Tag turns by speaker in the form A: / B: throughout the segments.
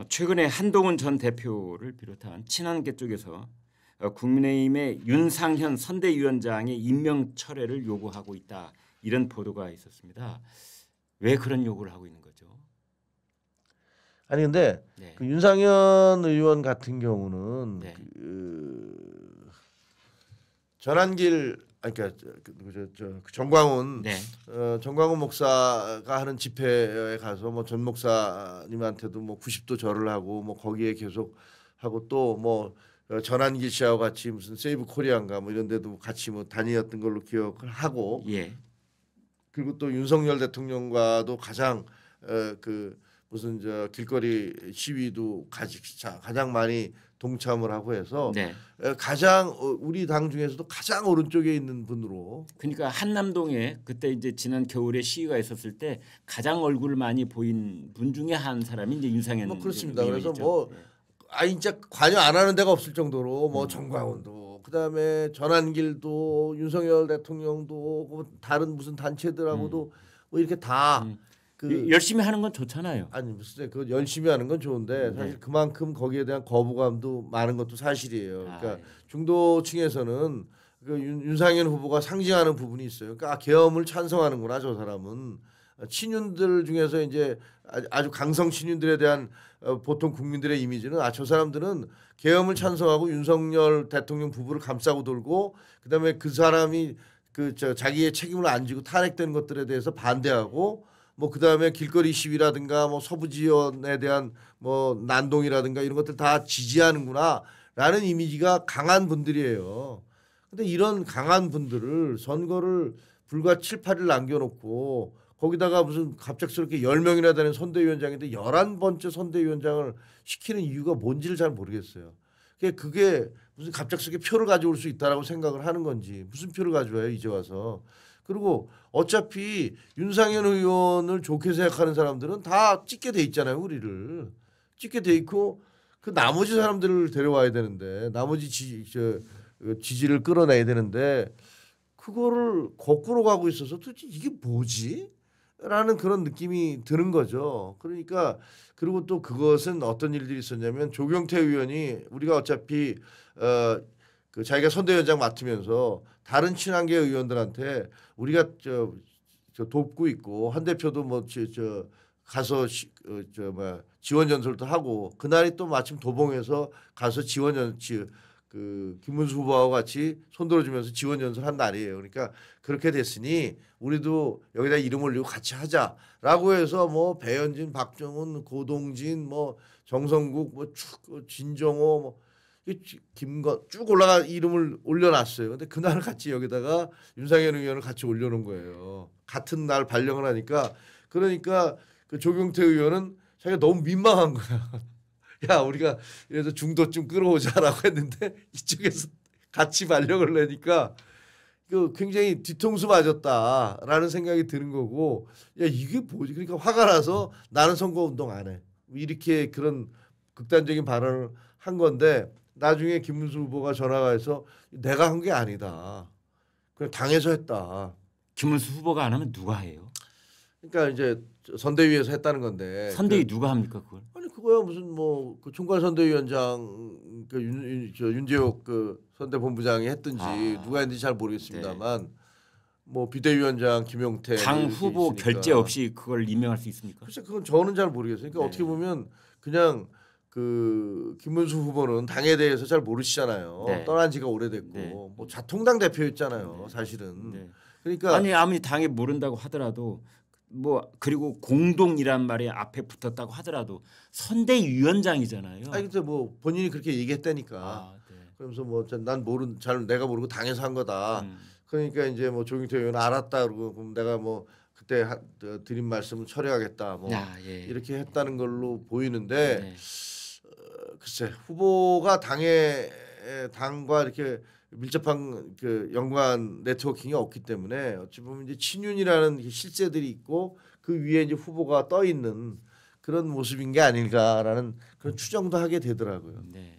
A: 최근에 한동훈 전 대표를 비롯한 친한계 쪽에서 국민의힘의 윤상현 선대위원장의 임명 철회를 요구하고 있다. 이런 보도가 있었습니다. 왜 그런 요구를 하고 있는 거죠?
B: 아니 근데
A: 네.
B: 그 윤상현 의원 같은 경우는
A: 네.
B: 전한길 그러니까 그 정광훈
A: 네.
B: 정광훈 목사가 하는 집회에 가서 뭐 전 목사님한테도 뭐 90도 절을 하고 뭐 거기에 계속 하고 또 뭐 전한길 씨하고 같이 무슨 세이브 코리안가 뭐 이런 데도 같이 뭐 다니었던 걸로 기억을 하고
A: 예.
B: 그리고 또 윤석열 대통령과도 가장 그 무슨 저 길거리 시위도 가장 많이 동참을 하고 해서
A: 네.
B: 가장 우리 당 중에서도 가장 오른쪽에 있는 분으로.
A: 그러니까 한남동에 그때 이제 지난 겨울에 시위가 있었을 때 가장 얼굴을 많이 보인 분 중에 한 사람이 이제 윤상현.
B: 뭐 그렇습니다. 그래서
A: 의원이죠.
B: 뭐 진짜 관여 안 하는 데가 없을 정도로 뭐
A: 음.
B: 정광훈도 그다음에 전한길도 윤석열 대통령도 뭐 다른 무슨 단체들하고도 뭐 이렇게 다 그
A: 열심히 하는 건 좋잖아요.
B: 아니 무슨 그 열심히 하는 건 좋은데 사실 그만큼 거기에 대한 거부감도 많은 것도 사실이에요. 그러니까 중도층에서는 그 윤상현 후보가 상징하는 부분이 있어요. 그러니까 계엄을 찬성하는구나 저 사람은. 친윤들 중에서 이제 아주 강성 친윤들에 대한 보통 국민들의 이미지는 저 사람들은 계엄을 찬성하고 윤석열 대통령 부부를 감싸고 돌고 그다음에 그 사람이 자기의 책임을 안 지고 탄핵된 것들에 대해서 반대하고 뭐 그다음에 길거리 시위라든가 뭐 서부 지원에 대한 뭐 난동이라든가 이런 것들 다 지지하는구나라는 이미지가 강한 분들이에요. 근데 이런 강한 분들을 선거를 불과 7, 8일 남겨놓고 거기다가 무슨 갑작스럽게 10명이나 되는 선대위원장인데 11번째 선대위원장을 시키는 이유가 뭔지를 잘 모르겠어요. 그게 무슨 갑작스럽게 표를 가져올 수 있다라고 생각을 하는 건지 무슨 표를 가져와요 이제 와서. 그리고 어차피 윤상현 의원을 좋게 생각하는 사람들은 다 찍게 돼 있잖아요. 우리를. 찍게 돼 있고 그 나머지 사람들을 데려와야 되는데 나머지 지지를 끌어내야 되는데 그거를 거꾸로 가고 있어서 도대체 이게 뭐지? 라는 그런 느낌이 드는 거죠. 그러니까 그리고 또 그것은 어떤 일들이 있었냐면 조경태 의원이 우리가 어차피 그 자기가 선대위원장 맡으면서 다른 친한계 의원들한테 우리가 저 돕고 있고 한 대표도 뭐 가서 지원 연설도 하고 그날이 또 마침 도봉에서 가서 그 김문수 후보하고 같이 손들어주면서 지원 연설한 날이에요. 그러니까 그렇게 됐으니 우리도 여기다 이름 올리고 같이 하자라고 해서 뭐 배현진, 박정훈, 고동진, 뭐 정성국, 뭐 진정호, 뭐 김건 쭉 올라가 이름을 올려놨어요. 근데 그날 같이 여기다가 윤상현 의원을 같이 올려놓은 거예요. 같은 날 발령을 하니까 그러니까 그 조경태 의원은 자기가 너무 민망한 거야. 야 우리가 그래서 중도쯤 끌어오자라고 했는데 이쪽에서 같이 발령을 내니까 그 굉장히 뒤통수 맞았다라는 생각이 드는 거고 야 이게 뭐지? 그러니까 화가 나서 나는 선거운동 안 해. 이렇게 그런 극단적인 발언을 한 건데 나중에 김문수 후보가 전화가 해서 내가 한 게 아니다. 그냥 당에서 했다.
A: 김문수 후보가 안 하면 누가 해요?
B: 그러니까 이제 선대위에서 했다는 건데.
A: 선대위 누가 합니까 그걸?
B: 아니 그거야 무슨 뭐 그 총괄 선대위원장 그 윤재옥 그 선대본부장이 했든지 누가 했는지 잘 모르겠습니다만 뭐 비대위원장 김용태
A: 당 후보
B: 있으니까.
A: 결재 없이 그걸 임명할 수 있습니까?
B: 글쎄 그건 저는 잘 모르겠어요. 그러니까 어떻게 보면 그냥 그 김문수 후보는 당에 대해서 잘 모르시잖아요. 떠난 지가 오래됐고 뭐 자통당 대표였잖아요. 사실은. 그러니까
A: 아무리 당에 모른다고 하더라도 뭐 그리고 공동이란 말이 앞에 붙었다고 하더라도 선대위원장이잖아요.
B: 아니 근데 뭐 본인이 그렇게 얘기했다니까. 그러면서 뭐 난 내가 모르고 당에서 한 거다. 그러니까 이제 뭐 조경태 의원 알았다 그러고 그럼 내가 뭐 그때 드린 말씀을 처리하겠다 뭐 이렇게 했다는 걸로 보이는데 글쎄 후보가 당과 이렇게 밀접한 그 연관 네트워킹이 없기 때문에 어찌 보면 이제 친윤이라는 실세들이 있고 그 위에 이제 후보가 떠 있는 그런 모습인 게 아닐까라는 그런 추정도 하게 되더라고요.
A: 네.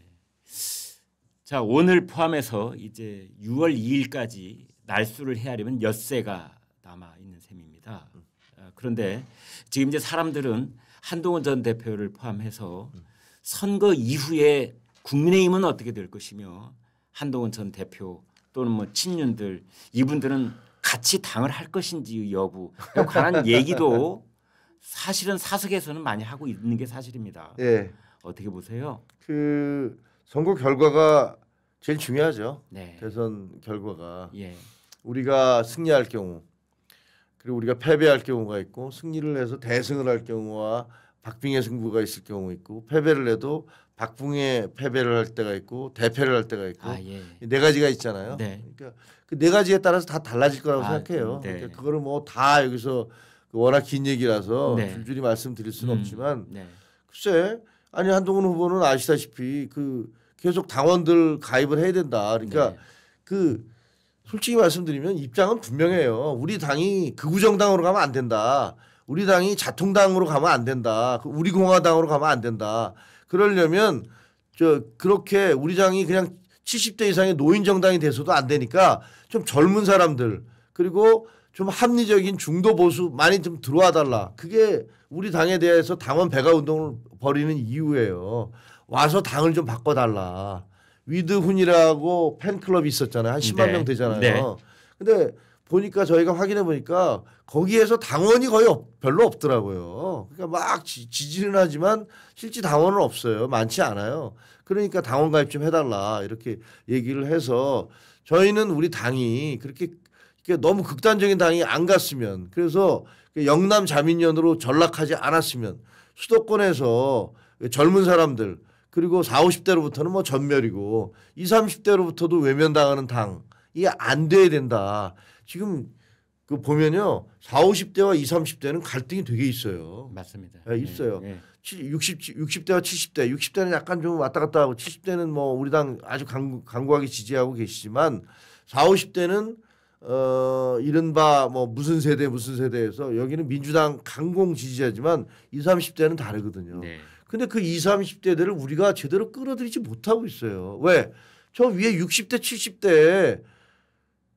A: 자 오늘 포함해서 이제 6월 2일까지 날수를 헤아리면 엿새가 남아 있는 셈입니다. 그런데 지금 이제 사람들은 한동훈 전 대표를 포함해서 선거 이후에 국민의힘은 어떻게 될 것이며 한동훈 전 대표 또는 뭐 친윤들 이분들은 같이 당을 할 것인지 여부에 관한 얘기도 사실은 사석에서는 많이 하고 있는 게 사실입니다.
B: 예.
A: 어떻게 보세요?
B: 그 선거 결과가 제일 중요하죠.
A: 네.
B: 대선 결과가
A: 예.
B: 우리가 승리할 경우 그리고 우리가 패배할 경우가 있고 승리를 해서 대승을 할 경우와 박빙의 승부가 있을 경우 있고 패배를 해도 박빙의 패배를 할 때가 있고 대패를 할 때가 있고
A: 예.
B: 네 가지가 있잖아요.
A: 네.
B: 그러니까 그 네 가지에 따라서 다 달라질 거라고 생각해요.
A: 네.
B: 그러니까 그거를 뭐 다 여기서 워낙 긴 얘기라서
A: 네.
B: 줄줄이 말씀드릴 수는 없지만
A: 네.
B: 글쎄 아니 한동훈 후보는 아시다시피 그 계속 당원들 가입을 해야 된다. 그러니까
A: 네.
B: 그 솔직히 말씀드리면 입장은 분명해요. 우리 당이 극우정당으로 가면 안 된다. 우리 당이 자통당으로 가면 안 된다. 우리 공화당으로 가면 안 된다. 그러려면 그렇게 우리 당이 그냥 70대 이상의 노인 정당이 돼서도 안 되니까 좀 젊은 사람들 그리고 좀 합리적인 중도 보수 많이 좀 들어와 달라. 그게 우리 당에 대해서 당원 배가 운동을 벌이는 이유예요. 와서 당을 좀 바꿔달라. 위드훈이라고 팬클럽이 있었잖아요. 한 10만
A: 네.
B: 명 되잖아요.
A: 네.
B: 근데 보니까 저희가 확인해 보니까 거기에서 당원이 거의 별로 없더라고요. 그러니까 막 지지는 하지만 실제 당원은 없어요. 많지 않아요. 그러니까 당원 가입 좀 해달라 이렇게 얘기를 해서 저희는 우리 당이 그렇게 너무 극단적인 당이 안 갔으면 그래서 영남 자민련으로 전락하지 않았으면 수도권에서 젊은 사람들 그리고 40, 50대로부터는 뭐 전멸이고 20, 30대로부터도 외면당하는 당이 안 돼야 된다. 지금 그 보면요. 40, 50대와 20, 30대는 갈등이 되게 있어요.
A: 맞습니다.
B: 네, 있어요.
A: 네.
B: 60대와 70대, 60대는 약간 좀 왔다 갔다 하고 70대는 뭐 우리 당 아주 강고하게 지지하고 계시지만 40, 50대는 이른바 뭐 무슨 세대에서 여기는 민주당 강공 지지자지만 20, 30대는 다르거든요.
A: 네.
B: 근데 그 20, 30대들을 우리가 제대로 끌어들이지 못하고 있어요. 왜? 저 위에 60대, 70대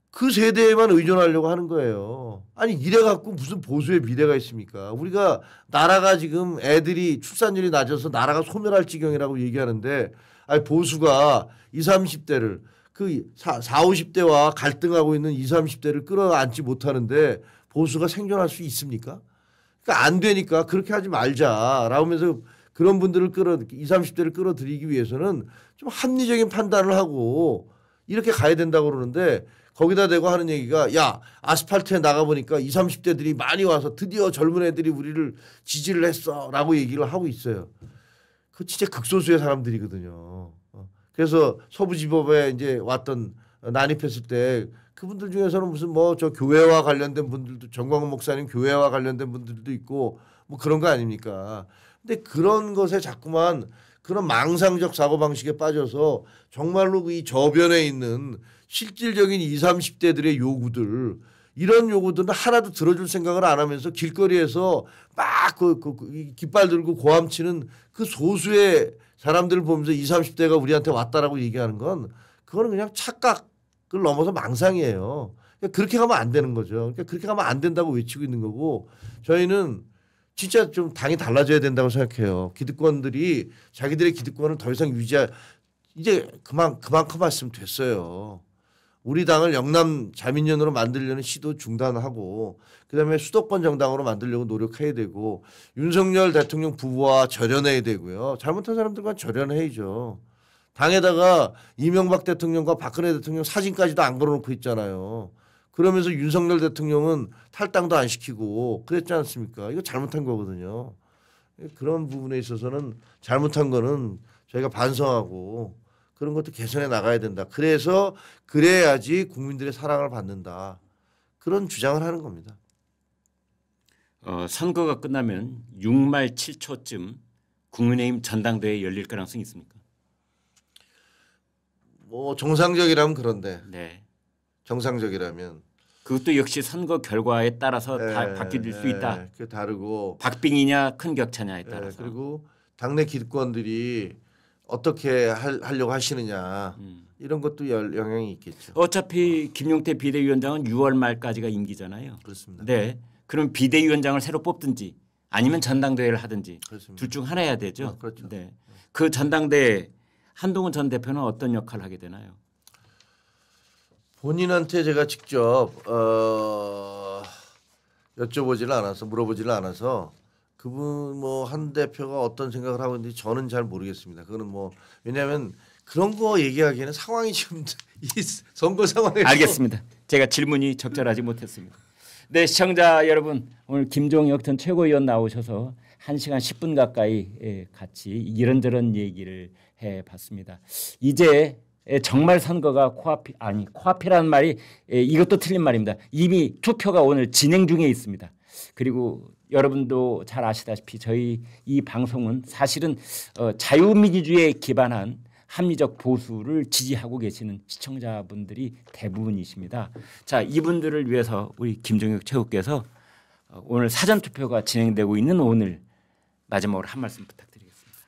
B: 그 세대에만 의존하려고 하는 거예요. 아니 이래 갖고 무슨 보수의 미래가 있습니까? 우리가 나라가 지금 애들이 출산율이 낮아서 나라가 소멸할 지경이라고 얘기하는데 아니 보수가 20, 30대를 그 40, 50대와 갈등하고 있는 20, 30대를 끌어안지 못하는데 보수가 생존할 수 있습니까? 그러니까 안 되니까 그렇게 하지 말자라고 하면서 그런 분들을 20, 30대를 끌어들이기 위해서는 좀 합리적인 판단을 하고 이렇게 가야 된다고 그러는데 거기다 대고 하는 얘기가 야 아스팔트에 나가보니까 20, 30대들이 많이 와서 드디어 젊은 애들이 우리를 지지를 했어라고 얘기를 하고 있어요. 그 진짜 극소수의 사람들이거든요. 그래서 서부지법에 이제 왔던 난입했을 때 그분들 중에서는 무슨 뭐 저 교회와 관련된 분들도 정광훈 목사님 교회와 관련된 분들도 있고 뭐 그런 거 아닙니까? 근데 그런 것에 자꾸만 그런 망상적 사고방식에 빠져서 정말로 이 저변에 있는 실질적인 20, 30대들의 요구들 이런 요구들은 하나도 들어줄 생각을 안 하면서 길거리에서 막 깃발 들고 고함치는 그 소수의 사람들을 보면서 20, 30대가 우리한테 왔다라고 얘기하는 건 그거는 그냥 착각을 넘어서 망상이에요. 그러니까 그렇게 가면 안 되는 거죠. 그러니까 그렇게 가면 안 된다고 외치고 있는 거고 저희는 진짜 좀 당이 달라져야 된다고 생각해요. 기득권들이 자기들의 기득권을 더 이상 이제 그만큼 했으면 됐어요. 우리 당을 영남 자민련으로 만들려는 시도 중단하고 그다음에 수도권 정당으로 만들려고 노력해야 되고 윤석열 대통령 부부와 절연해야 되고요. 잘못한 사람들과 절연해야죠. 당에다가 이명박 대통령과 박근혜 대통령 사진까지도 안 걸어놓고 있잖아요. 그러면서 윤석열 대통령은 탈당도 안 시키고 그랬지 않습니까? 이거 잘못한 거거든요. 그런 부분에 있어서는 잘못한 거는 저희가 반성하고 그런 것도 개선해 나가야 된다. 그래야지 국민들의 사랑을 받는다. 그런 주장을 하는 겁니다.
A: 선거가 끝나면 6말 7초쯤 국민의힘 전당대회 열릴 가능성이 있습니까?
B: 뭐 정상적이라면 그런데
A: 네.
B: 정상적이라면
A: 그것도 역시 선거 결과에 따라서 다 바뀔 수 있다.
B: 그 다르고
A: 박빙이냐 큰 격차냐에 따라서.
B: 그리고 당내 기득권들이 어떻게 하려고 하시느냐 이런 것도 영향이 있겠죠.
A: 어차피 김용태 비대위원장은 6월 말까지가 임기잖아요.
B: 그렇습니다.
A: 네. 그럼 비대위원장을 새로 뽑든지 아니면 전당대회를 하든지
B: 그렇습니다.
A: 둘 중 하나 해야 되죠.
B: 그렇죠.
A: 네. 그 전당대회 한동훈 전 대표는 어떤 역할을 하게 되나요?
B: 본인한테 제가 직접 여쭤보지를 않아서 물어보지를 않아서 그분 뭐 한 대표가 어떤 생각을 하고 있는지 저는 잘 모르겠습니다. 그거는 뭐 왜냐하면 그런 거 얘기하기에는 상황이 지금 이 선거 상황에서
A: 알겠습니다. 제가 질문이 적절하지 못했습니다. 네, 시청자 여러분, 오늘 김종혁 전 최고위원 나오셔서 1시간 10분 가까이 같이 이런저런 얘기를 해봤습니다. 이제 정말 선거가 코앞이라는 말이 이것도 틀린 말입니다. 이미 투표가 오늘 진행 중에 있습니다. 그리고 여러분도 잘 아시다시피 저희 이 방송은 사실은 자유민주주의에 기반한 합리적 보수를 지지하고 계시는 시청자분들이 대부분이십니다. 자, 이분들을 위해서 우리 김종혁 최고께서 오늘 사전투표가 진행되고 있는 오늘 마지막으로 한 말씀 부탁드리겠습니다.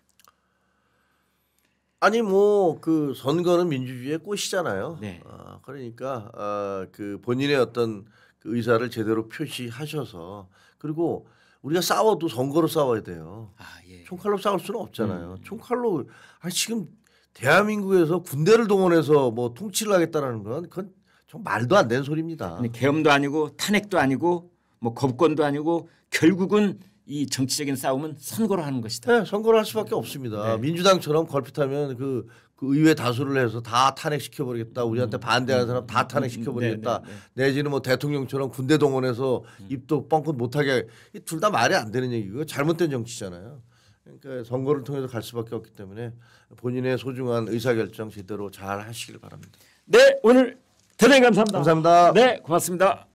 B: 아니 뭐 그 선거는 민주주의의 꽃이잖아요.
A: 네.
B: 그러니까 그 본인의 어떤 그 의사를 제대로 표시하셔서 그리고 우리가 싸워도 선거로 싸워야 돼요.
A: 예.
B: 총칼로 싸울 수는 없잖아요. 총칼로 지금 대한민국에서 군대를 동원해서 뭐 통치를 하겠다라는 건 그건 좀 말도 안 되는 소리입니다.
A: 계엄도 아니고 탄핵도 아니고 뭐 거부권도 아니고 결국은 이 정치적인 싸움은 선거로 하는 것이다.
B: 네, 선거를 할 수밖에 없습니다.
A: 네.
B: 민주당처럼 걸핏하면 그 의회 다수를 해서 다 탄핵시켜버리겠다. 우리한테 반대하는 사람 다 탄핵시켜버리겠다. 내지는 뭐 대통령처럼 군대 동원해서 입도 뻥끗 못하게 둘 다 말이 안 되는 얘기고 잘못된 정치잖아요. 그러니까 선거를 통해서 갈 수밖에 없기 때문에 본인의 소중한 의사결정 제대로 잘 하시길 바랍니다.
A: 네, 오늘 대단히 감사합니다.
B: 감사합니다.
A: 네, 고맙습니다.